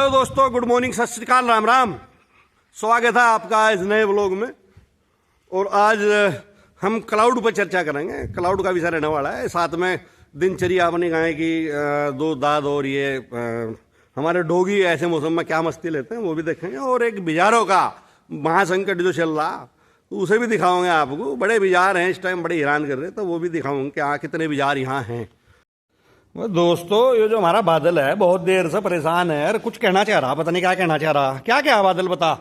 Hello दोस्तों, good morning, सत श्री अकाल, राम राम। स्वागत है आपका इस नए व्लॉग में। और आज हम क्लाउड पर चर्चा करेंगे। क्लाउड का विषय रहने वाला है, साथ में दिनचर्या अपनी गाय की, दूध दाद और ये हमारे डोगी ऐसे मौसम में क्या मस्ती लेते हैं वो भी देखेंगे। और एक बिजारों का महासंकट जो चल रहा उसे भी दिखाऊंगे आपको। बड़े बिजार हैं इस टाइम, बड़े हैरान कर रहे हैं, तो वो भी दिखाऊंगे कि कितने बिजार यहाँ हैं। दोस्तों, ये जो हमारा बादल है बहुत देर से परेशान है यार, कुछ कहना चाह रहा, पता नहीं क्या कहना चाह रहा। क्या क्या बादल, बता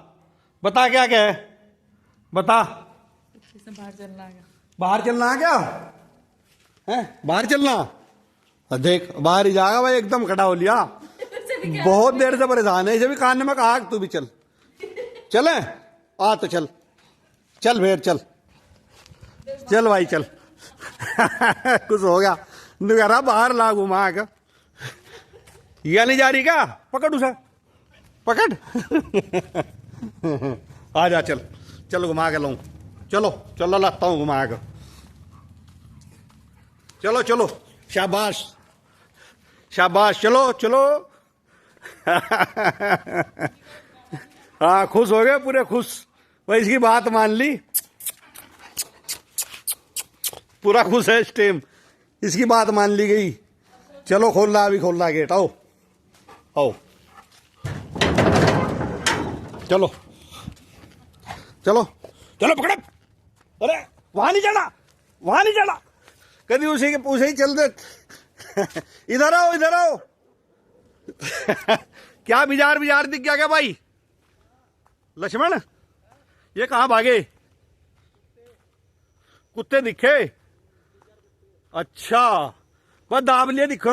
बता क्या क्या है, बता। बाहर चलना है, बाहर चलना है क्या है? बाहर चलना, देख बाहर ही जाएगा भाई, एकदम खड़ा हो लिया। बहुत देर से परेशान है, इसे भी कान में कहा तू भी चल। चले आ तो चल, चल फिर चल, चल भाई चल। कुछ हो गया, कह रहा बाहर ला घुमा का। या नहीं जा रही क्या? पकड़ उसे, पकड़। आ जा, चल चल घुमा के लाऊं। चलो चलो, लाता हूं घुमा कर। चलो चलो, शाबाश शाबाश, चलो चलो। हाँ, खुश हो गए पूरे, खुश भाई, इसकी बात मान ली, पूरा खुश है इस टाइम, इसकी बात मान ली गई। चलो खोल रहा, अभी खोल रहा गेट, आओ आओ, चलो चलो चलो, पकड़। अरे वहां नहीं जाना, वहां नहीं जाना, कभी उसे ही चल दे। इधर आओ, इधर आओ। क्या बिजार बिजार दिख गया क्या भाई? लक्ष्मण, ये कहां भागे? कुत्ते दिखे? अच्छा, बस दाब लिए दिखो।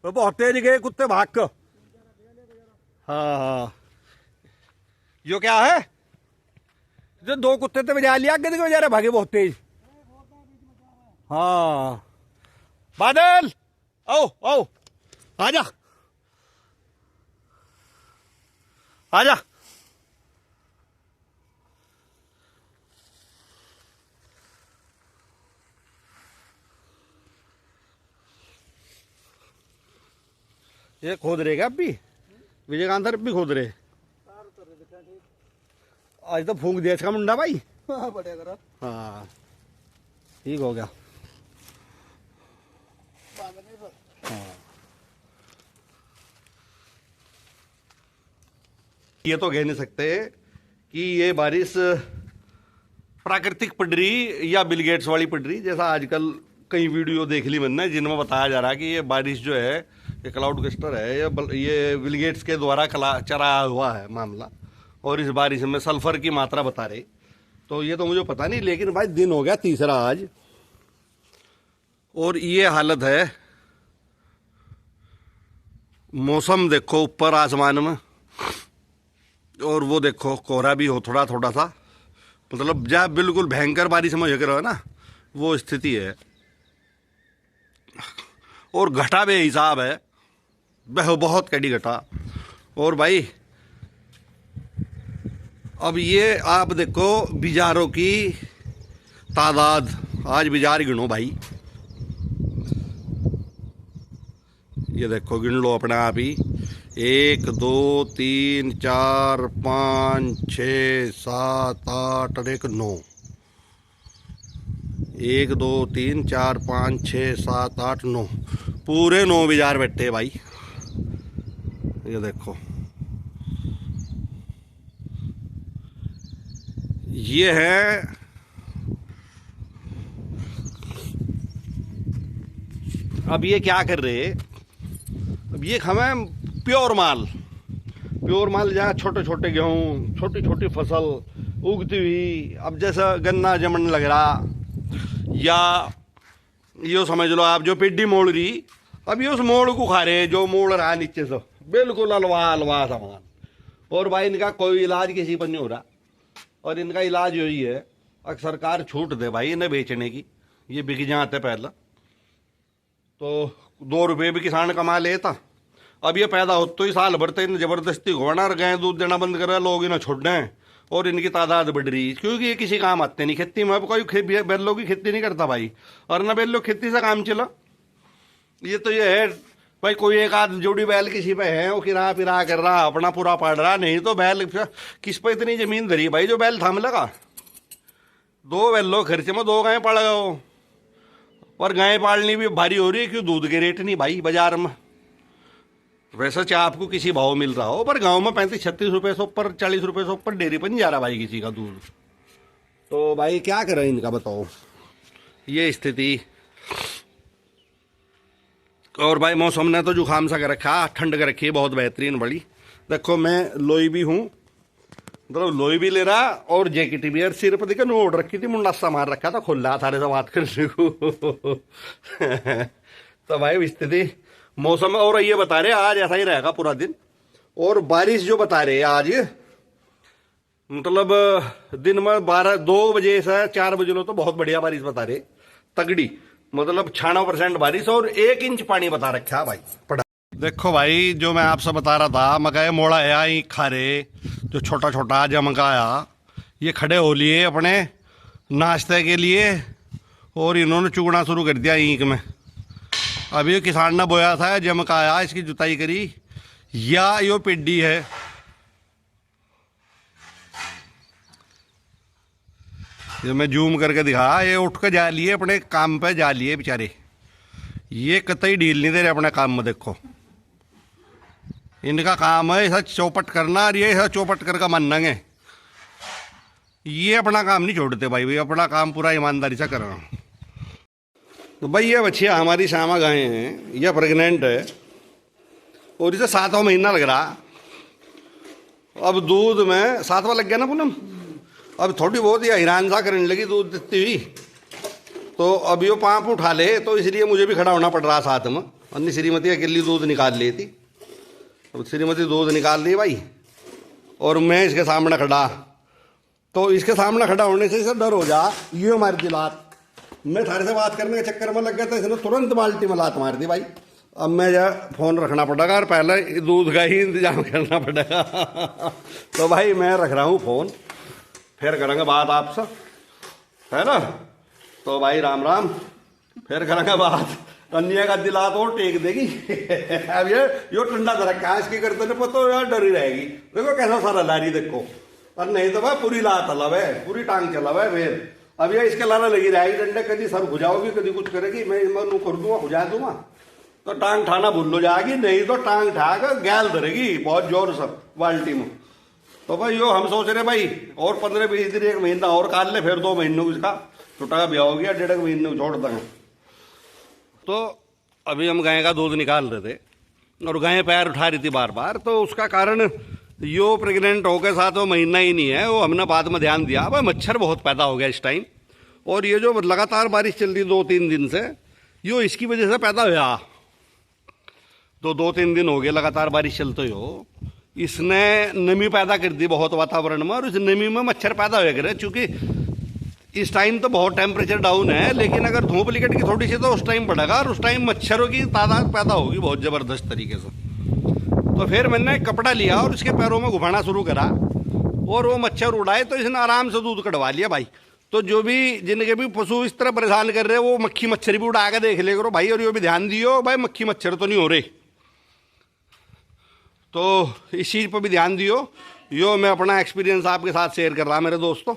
वो बहुत तेज गए कुत्ते, भाग कर। हाँ हाँ, जो क्या है, जो दो कुत्ते तो बजा लिया, आगे देखो जा रहे, भागे बहुत तेज। हाँ बादल, आओ आओ, आजा आजा। ये खोद रहे क्या अब भी? विजयकांत अब भी खोद रहे? आज तो फूंक दिया इसका मुंडा भाई। हाँ ठीक हो गया। हाँ, ये तो कह नहीं सकते कि ये बारिश प्राकृतिक पड़ रही या बिल गेट्स वाली पड़ रही, जैसा आजकल कई वीडियो देख ली मैंने जिनमें बताया जा रहा है कि ये बारिश जो है, ये क्लाउड कस्टर है, ये बिल गेट्स के द्वारा चलाया हुआ है मामला। और इस बारिश में सल्फर की मात्रा बता रहे, तो ये तो मुझे पता नहीं, लेकिन भाई दिन हो गया तीसरा आज, और ये हालत है। मौसम देखो ऊपर आसमान में, और वो देखो कोहरा भी हो थोड़ा थोड़ा सा, मतलब जब बिल्कुल भयंकर बारिश में हो ना, वो स्थिति है। और घटा बे हिसाब है, बहुत कड़ी घटा। और भाई अब ये आप देखो बिजारों की तादाद, आज बिजार गिनो भाई, ये देखो गिन लो अपने आप ही। 1 2 3 4 5 6 7 8 और 1 9। 1 2 3 4 5 6 7 8 9, पूरे 9 बिजार बैठे भाई। ये देखो, ये है अब ये क्या कर रहे, अब ये हमें प्योर माल जहाँ छोटे छोटे गेहूँ, छोटी छोटी फसल उगती हुई, अब जैसा गन्ना जमन लग रहा, या यो समझ लो आप जो पिड्डी मोड़ रही, अब ये उस मोड़ को खा रहे, जो मोड़ रहा नीचे से, बिल्कुल अलवा सामान। और भाई इनका कोई इलाज किसी पर नहीं हो रहा, और इनका इलाज यही है, अगर सरकार छूट दे भाई इन्हें बेचने की, ये बिक जाते पहला तो 2 रुपये भी किसान कमा लेता। अब ये पैदा हो तो ही साल भर तो जबरदस्ती घोड़ा और गाय दूध देना बंद कर रहा, लोग इन्हें छोड़ दें, और इनकी तादाद बढ़ रही, क्योंकि ये किसी काम आते नहीं। खेती में अब कोई बैलों की खेती नहीं करता भाई, और ना बैलों खेती से काम चला। ये तो ये है भाई कोई एक आध जोड़ी बैल किसी पे है, वो किरा पिरा कर रहा, अपना पूरा पड़ रहा, नहीं तो बैल किस पे इतनी जमीन धरी भाई जो बैल थाम लगा। 2 बैलों खर्चे में 2 गायें पड़ गए, और गायें पालनी भी भारी हो रही है, क्यों दूध के रेट नहीं भाई बाजार में। वैसे चाहे आपको किसी भाव मिल रहा हो, पर गांव में 35-36 रुपये से ऊपर, 40 रुपये से ऊपर डेयरी पर नहीं जा रहा भाई किसी का दूध। तो भाई क्या करें इनका बताओ, ये स्थिति। और भाई मौसम ने तो जुकाम सा कर रखा, ठंड कर रखी है बहुत बेहतरीन बड़ी। देखो मैं लोई भी हूँ, मतलब लोई भी ले रहा, और जैकेट भी, और सिर पर देखो नोट रखी थी, मुंडासा मार रखा था खुला थारे से बात करने को। तो भाई स्थिति मौसम, और ये बता रहे आज ऐसा ही रहेगा पूरा दिन, और बारिश जो बता रहे आज, मतलब दिन में 2 बजे से 4 बजे लो तो बहुत बढ़िया बारिश बता रहे, तगड़ी, मतलब 96% बारिश, और 1 इंच पानी बता रखा भाई पड़ा। देखो भाई जो मैं आपसे बता रहा था, मकाए मोड़ा आया ही खारे जो छोटा छोटा जमकाया, ये खड़े हो लिए अपने नाश्ते के लिए, और इन्होंने चुगना शुरू कर दिया ईंक में। अभी किसान ने बोया था, जमकाया, इसकी जुताई करी, या यो पिड्डी है। ये मैं जूम करके दिखा, ये उठ के जा लिए अपने काम पे, जा लिए बेचारे, ये कतई ढील नहीं दे रहे अपने काम में। देखो इनका काम है ऐसा चौपट करना, और ये ऐसा चौपट करके मानेंगे, ये अपना काम नहीं छोड़ते भाई, भाई अपना काम पूरा ईमानदारी से कर रहा हूँ। तो भाई ये बच्चियाँ हमारी श्यामा गायें हैं, यह प्रेग्नेंट है, और इसे 7वां महीना लग रहा। अब दूध में 7वां लग गया ना पूनम, अब थोड़ी बहुत ये हैरान सा करने लगी दूध देती हुई, तो अब यो पाँप उठा ले, तो इसलिए मुझे भी खड़ा होना पड़ रहा साथ में। अन्य श्रीमती अकेली दूध निकाल लेती, अब श्रीमती दूध निकाल ली भाई, और मैं इसके सामने खड़ा, तो इसके सामने खड़ा होने से इसे डर हो जा, ये हमारी दिलात, मैं थारे से बात करने के चक्कर में लग गया था, इसने तुरंत बाल्टी में लात मार दी भाई। अब मैं जा फोन रखना पड़ेगा, और पहले दूध का ही इंतजाम करना पड़ेगा। तो भाई मैं रख रहा हूँ फोन, फिर करेंगे बात आपसे, है ना। तो भाई राम राम, फिर करेंगे बात। अन्य का दिला तो टेक देगी। अब ये ठंडा तरह क्या इसकी करते ना पता यार, डरी रहेगी। देखो कैसा सारा लारी देखो, और नहीं तो भाई पूरी लात चलावे, पूरी टांग चलावे फिर। अब ये इसके लाना लगी रहेगी डंडे, कभी सर घुजाओगी, कभी कुछ करेगी, मैं कर दूंगा, घुजा दूंगा, तो टांग ठाना भूल हो जाएगी, नहीं तो टांग ठा कर गैल धरेगी बहुत जोर से बाल्टी में। तो भाई यो हम सोच रहे भाई और 15-20 दिन, 1 महीना और काट ले, फिर 2 महीनों इसका छोटा ब्याह हो गया, 1.5 महीने को छोड़ देंगे। तो अभी हम गाय का दूध निकाल रहे थे, और गाय पैर उठा रही थी बार बार, तो उसका कारण यो प्रेग्नेंट हो गए 7वां महीना ही नहीं है, वो हमने बाद में ध्यान दिया। भाई मच्छर बहुत पैदा हो गया इस टाइम, और ये जो लगातार बारिश चल रही 2-3 दिन से, यो इसकी वजह से पैदा हुआ। तो 2-3 दिन हो गए लगातार बारिश चलते हो, इसने नमी पैदा कर दी बहुत वातावरण में, और उस नमी में मच्छर पैदा हो गए। चूँकि इस टाइम तो बहुत टेम्परेचर डाउन है, लेकिन अगर धूप लिकट की थोड़ी सी तो उस टाइम बढ़ेगा, और उस टाइम मच्छरों की तादाद पैदा होगी बहुत ज़बरदस्त तरीके से। तो फिर मैंने कपड़ा लिया और उसके पैरों में घुमाना शुरू करा, और वो मच्छर उड़ाए, तो इसने आराम से दूध कटवा लिया भाई। तो जो भी जिनके भी पशु इस तरह परेशान कर रहे हैं, वो मक्खी मच्छर भी उड़ा के देख ले करो भाई, और ये भी ध्यान दियो भाई मक्खी मच्छर तो नहीं हो रहे, तो इस चीज़ पर भी ध्यान दियो। यो मैं अपना एक्सपीरियंस आपके साथ शेयर कर रहा मेरे दोस्तों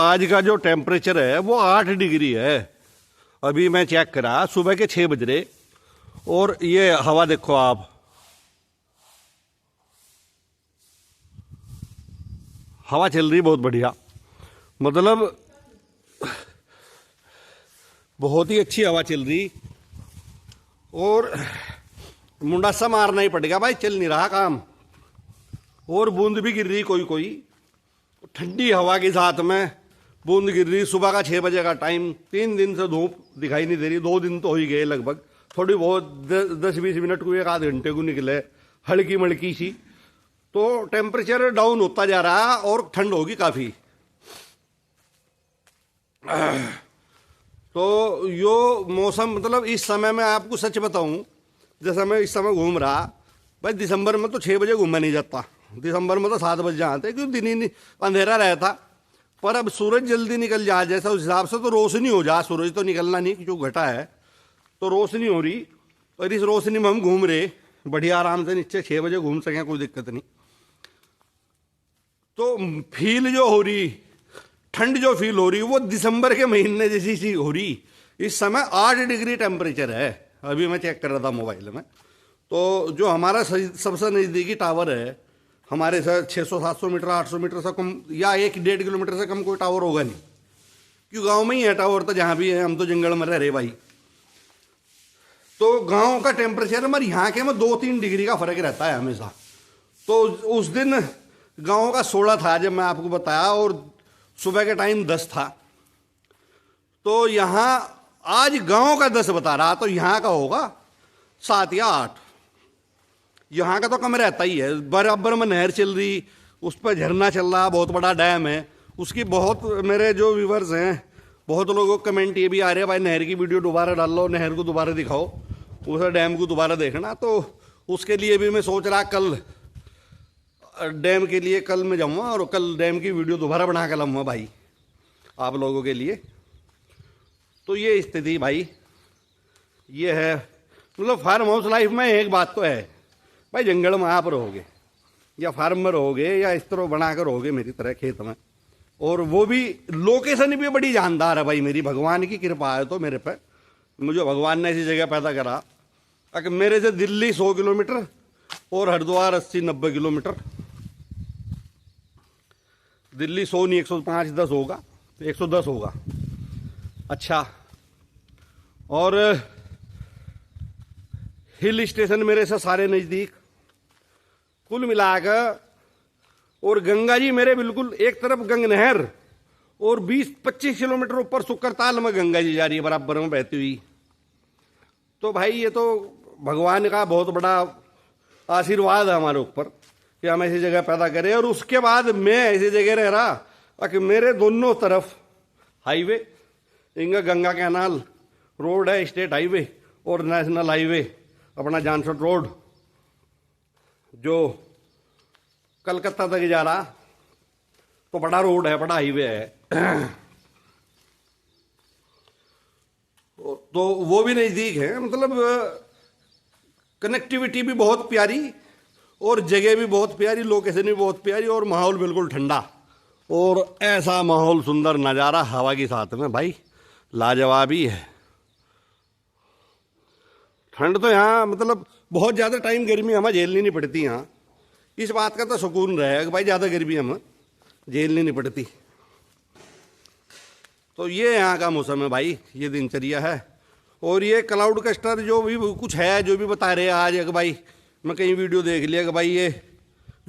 आज का जो टेम्परेचर है वो 8 डिग्री है। अभी मैं चेक करा सुबह के 6 बज रहे, और ये हवा देखो आप, हवा चल रही बहुत बढ़िया, मतलब बहुत ही अच्छी हवा चल रही, और मुंडासा मारना ही पड़ेगा भाई, चल नहीं रहा काम। और बूंद भी गिर रही कोई कोई, ठंडी हवा के साथ में बूंद गिर रही। सुबह का 6 बजे का टाइम, 3 दिन से धूप दिखाई नहीं दे रही, 2 दिन तो हो ही गए लगभग, थोड़ी बहुत 10-20 मिनट को 1 आध घंटे को निकले हल्की मड़की सी। तो टेम्परेचर डाउन होता जा रहा, और ठंड होगी काफ़ी। तो यो मौसम, मतलब इस समय में आपको सच बताऊं, जैसा मैं इस समय घूम रहा भाई, दिसंबर में तो 6 बजे घूमा नहीं जाता, दिसंबर में तो 7 बजे जाते, क्योंकि दिन ही अंधेरा रहता। पर अब सूरज जल्दी निकल जा, जैसा उस हिसाब से तो रोशनी हो जा, सूरज तो निकलना नहीं क्योंकि घटा है, तो रोशनी हो रही, और इस रोशनी में हम घूम रहे बढ़िया आराम से, नीचे 6 बजे घूम सकें, कोई दिक्कत नहीं। तो फील जो हो रही, ठंड जो फील हो रही, वो दिसंबर के महीने जैसी सी हो रही। इस समय 8 डिग्री टेम्परेचर है, अभी मैं चेक कर रहा था मोबाइल में। तो जो हमारा सबसे नज़दीकी टावर है, हमारे से 600-700 मीटर 800 मीटर से कम या 1-1.5 किलोमीटर से कम कोई टावर होगा नहीं, क्यों गांव में ही है टावर, तो जहाँ भी है, हम तो जंगल में रह रहे भाई। तो गांव का टेम्परेचर हमारे यहाँ के में 2-3 डिग्री का फर्क रहता है हमेशा। तो उस दिन गांव का 16 था जब मैं आपको बताया, और सुबह के टाइम 10 था। तो यहाँ आज गांव का 10 बता रहा, तो यहाँ का होगा 7 या 8। यहाँ का तो कम रहता ही है। बराबर में नहर चल रही, उस पर झरना चल रहा, बहुत बड़ा डैम है उसकी। बहुत मेरे जो व्यूवर्स हैं, बहुत लोगों को कमेंट ये भी आ रहे हैं, भाई नहर की वीडियो दोबारा डाल लो, नहर को दोबारा दिखाओ, उस डैम को दोबारा देखना। तो उसके लिए भी मैं सोच रहा, कल डैम के लिए कल मैं जाऊँगा और कल डैम की वीडियो दोबारा बना कर लाऊंगा भाई आप लोगों के लिए। तो ये स्थिति भाई ये है। मतलब फार्म हाउस लाइफ में एक बात तो है भाई, जंगल में आप रहोगे या फार्म में रहोगे या इस तरह बना कर रहोगे मेरी तरह खेत में, और वो भी लोकेशन भी बड़ी जानदार है भाई। मेरी भगवान की कृपा है तो मेरे पे, मुझे भगवान ने ऐसी जगह पैदा करा। अगर मेरे से दिल्ली 100 किलोमीटर और हरिद्वार 80-90 किलोमीटर। दिल्ली 100 नहीं, 105-10 होगा, तो 110 होगा। अच्छा, और हिल स्टेशन मेरे से सारे नज़दीक, कुल मिलाकर। और गंगा जी मेरे बिल्कुल एक तरफ गंग नहर, और 20-25 किलोमीटर ऊपर सुक्करताल में गंगा जी जा रही है बराबर में बहती हुई। तो भाई ये तो भगवान का बहुत बड़ा आशीर्वाद है हमारे ऊपर कि हम ऐसी जगह पैदा करें। और उसके बाद मैं ऐसी जगह रह रहा कि मेरे दोनों तरफ हाईवे, इंगा गंगा कैनाल रोड है, स्टेट हाईवे और नेशनल हाईवे अपना जॉनसन रोड जो कलकत्ता तक जा रहा। तो बड़ा रोड है, बड़ा हाईवे है। तो वो भी नज़दीक है। मतलब कनेक्टिविटी भी बहुत प्यारी, और जगह भी बहुत प्यारी, लोकेशन भी बहुत प्यारी, और माहौल बिल्कुल ठंडा, और ऐसा माहौल सुंदर नज़ारा हवा के साथ में भाई लाजवाब ही है। ठंड तो यहाँ मतलब बहुत ज़्यादा टाइम गर्मी हमें झेलनी नहीं पड़ती यहाँ, इस बात का तो सुकून रहेगा कि भाई ज़्यादा गर्मी हमें झेलनी नहीं पड़ती। तो ये यहाँ का मौसम है भाई, ये दिनचर्या है। और ये क्लाउड कस्टर जो भी कुछ है, जो भी बता रहे हैं आज कि भाई मैं कहीं वीडियो देख लिया कि भाई ये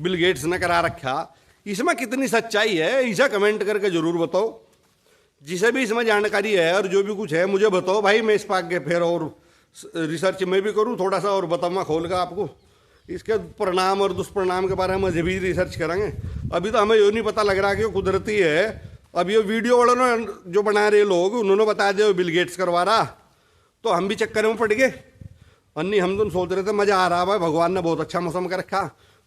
बिल गेट्स ने करा रखा, इसमें कितनी सच्चाई है इसे कमेंट करके ज़रूर बताओ। जिसे भी इसमें जानकारी है और जो भी कुछ है मुझे बताओ भाई, मैं इस पर आगे फिर और रिसर्च मैं भी करूँ थोड़ा सा, और बताऊँगा खोल कर आपको इसके परिणाम और दुष्परिणाम के बारे में मुझे भी रिसर्च करेंगे। अभी तो हमें ये नहीं पता लग रहा कि वो कुदरती है। अब ये वीडियो वालों ने जो बना रहे लोग, उन्होंने बता दिया बिल गेट्स करवा रहा, तो हम भी चक्कर में पड़ गए। अन्नी हम तो सोच रहे थे मज़ा आ रहा भाई, भगवान ने बहुत अच्छा मौसम कर रखा।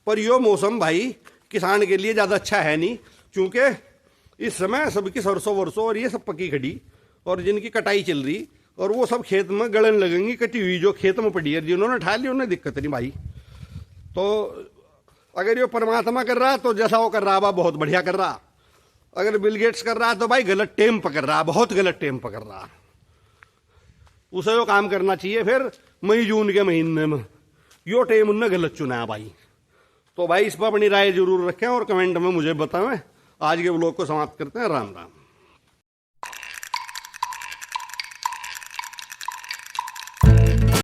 पर यो मौसम भाई किसान के लिए ज़्यादा अच्छा है नहीं, क्योंकि इस समय सबकी सरसों वरसों और ये सब पकी खड़ी, और जिनकी कटाई चल रही, और वो सब खेत में गलन लगेंगी कटी हुई जो खेत में पड़ी है। जिन्होंने ठा ली उन्हें दिक्कत नहीं भाई। तो अगर ये परमात्मा कर रहा तो जैसा वो कर रहा बा बहुत बढ़िया कर रहा, अगर बिल गेट्स कर रहा तो भाई गलत टेम पकड़ रहा, बहुत गलत टेम पकड़ रहा। उसे वो काम करना चाहिए फिर मई जून के महीने में, यो टेम उनने गलत चुना है भाई। तो भाई इस पर अपनी राय जरूर रखें और कमेंट में मुझे बताएं। आज के व्लॉग को समाप्त करते हैं। राम राम।